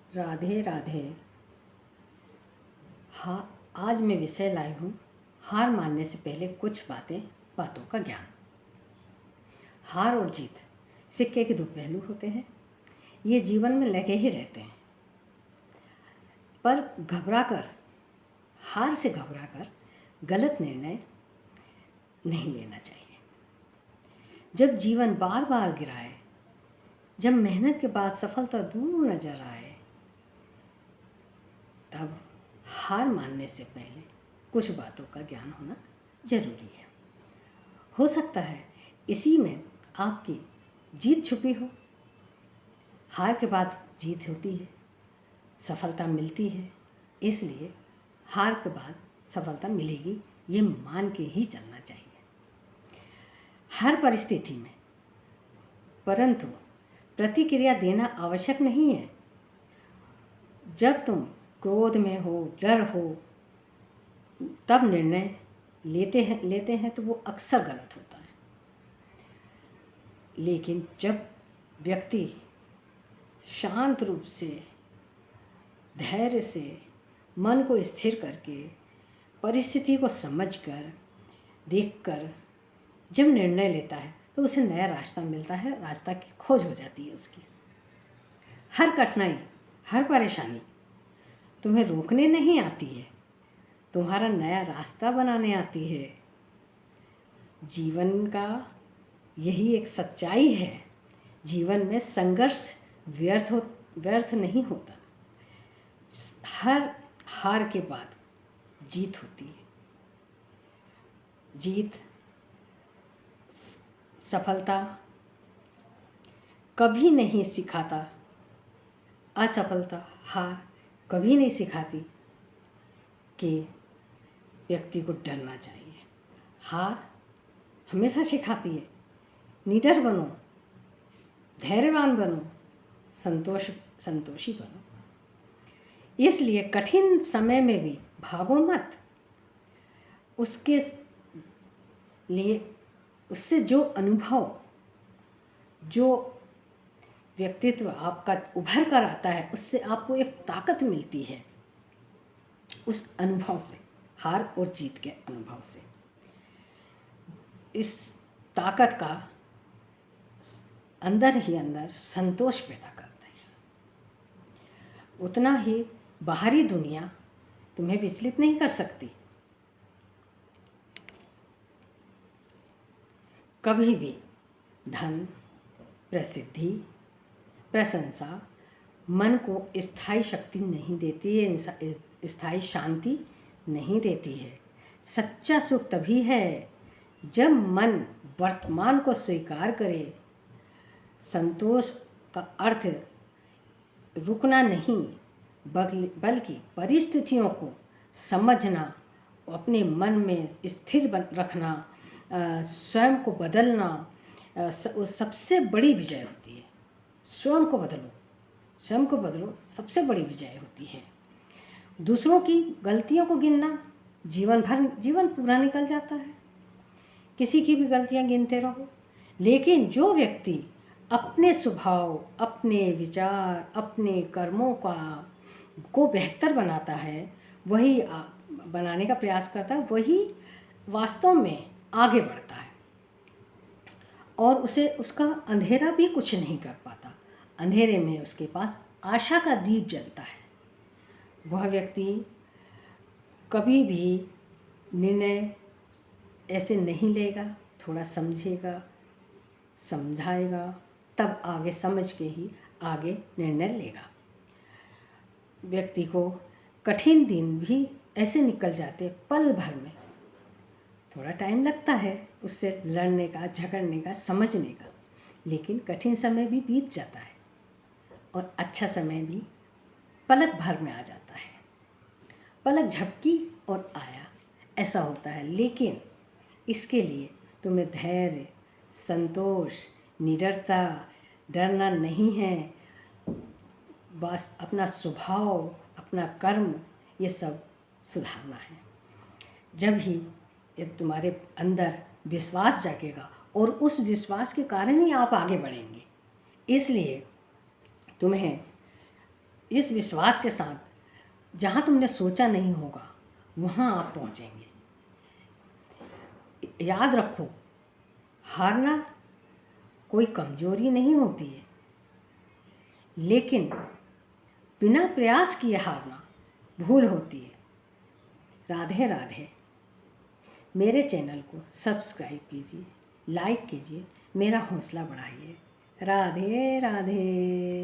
राधे राधे। हाँ, आज मैं विषय लाई हूँ हार मानने से पहले कुछ बातों का ज्ञान। हार और जीत सिक्के के दो पहलू होते हैं। ये जीवन में लगे ही रहते हैं, पर हार से घबराकर गलत निर्णय नहीं लेना चाहिए। जब जीवन बार बार गिराए, जब मेहनत के बाद सफलता दूर नजर आए, तब हार मानने से पहले कुछ बातों का ज्ञान होना जरूरी है। हो सकता है इसी में आपकी जीत छुपी हो। हार के बाद जीत होती है, सफलता मिलती है, इसलिए हार के बाद सफलता मिलेगी ये मान के ही चलना चाहिए हर परिस्थिति में। परंतु प्रतिक्रिया देना आवश्यक नहीं है। जब तुम क्रोध में हो, डर हो, तब निर्णय लेते हैं तो वो अक्सर गलत होता है। लेकिन जब व्यक्ति शांत रूप से, धैर्य से, मन को स्थिर करके, परिस्थिति को समझकर, देखकर जब निर्णय लेता है तो उसे नया रास्ता मिलता है, रास्ता की खोज हो जाती है उसकी। हर कठिनाई, हर परेशानी तुम्हें रोकने नहीं आती है, तुम्हारा नया रास्ता बनाने आती है। जीवन का यही एक सच्चाई है। जीवन में संघर्ष व्यर्थ नहीं होता। हर हार के बाद जीत होती है। जीत, सफलता कभी नहीं सिखाता, असफलता, हार कभी नहीं सिखाती कि व्यक्ति को डरना चाहिए। हार हमेशा सिखाती है निडर बनो, धैर्यवान बनो, संतोषी बनो। इसलिए कठिन समय में भी भागो मत। उसके लिए उससे जो अनुभव, जो व्यक्तित्व आपका उभर कर आता है, उससे आपको एक ताकत मिलती है। उस अनुभव से, हार और जीत के अनुभव से, इस ताकत का अंदर ही अंदर संतोष पैदा करते हैं। उतना ही बाहरी दुनिया तुम्हें विचलित नहीं कर सकती। कभी भी धन, प्रसिद्धि, प्रशंसा मन को स्थायी शक्ति नहीं देती है, स्थायी शांति नहीं देती है। सच्चा सुख तभी है जब मन वर्तमान को स्वीकार करे। संतोष का अर्थ रुकना नहीं, बल्कि परिस्थितियों को समझना, अपने मन में स्थिर रखना, स्वयं को बदलना, सबसे बड़ी विजय होती है। स्वयं को बदलो, सबसे बड़ी विजय होती है। दूसरों की गलतियों को गिनना, जीवन पूरा निकल जाता है। किसी की भी गलतियां गिनते रहो, लेकिन जो व्यक्ति अपने स्वभाव, अपने विचार, अपने कर्मों को बेहतर बनाता है, वही बनाने का प्रयास करता है, वही वास्तव में आगे बढ़ता है और उसका अंधेरा भी कुछ नहीं कर पाता। अंधेरे में उसके पास आशा का दीप जलता है। वह व्यक्ति कभी भी निर्णय ऐसे नहीं लेगा, थोड़ा समझेगा, समझाएगा, तब आगे समझ के ही आगे निर्णय लेगा। व्यक्ति को कठिन दिन भी ऐसे निकल जाते पल भर में। थोड़ा टाइम लगता है उससे लड़ने का, झगड़ने का, समझने का, लेकिन कठिन समय भी बीत जाता है और अच्छा समय भी पलक भर में आ जाता है। पलक झपकी और आया, ऐसा होता है। लेकिन इसके लिए तुम्हें धैर्य, संतोष, निडरता, डरना नहीं है। बस अपना स्वभाव, अपना कर्म, ये सब सुधारना है। जब ही ये तुम्हारे अंदर विश्वास जागेगा और उस विश्वास के कारण ही आप आगे बढ़ेंगे। इसलिए तुम्हें इस विश्वास के साथ जहाँ तुमने सोचा नहीं होगा वहाँ आप पहुँचेंगे। याद रखो, हारना कोई कमजोरी नहीं होती है, लेकिन बिना प्रयास किए हारना भूल होती है। राधे राधे। मेरे चैनल को सब्सक्राइब कीजिए, लाइक कीजिए, मेरा हौसला बढ़ाइए। राधे राधे।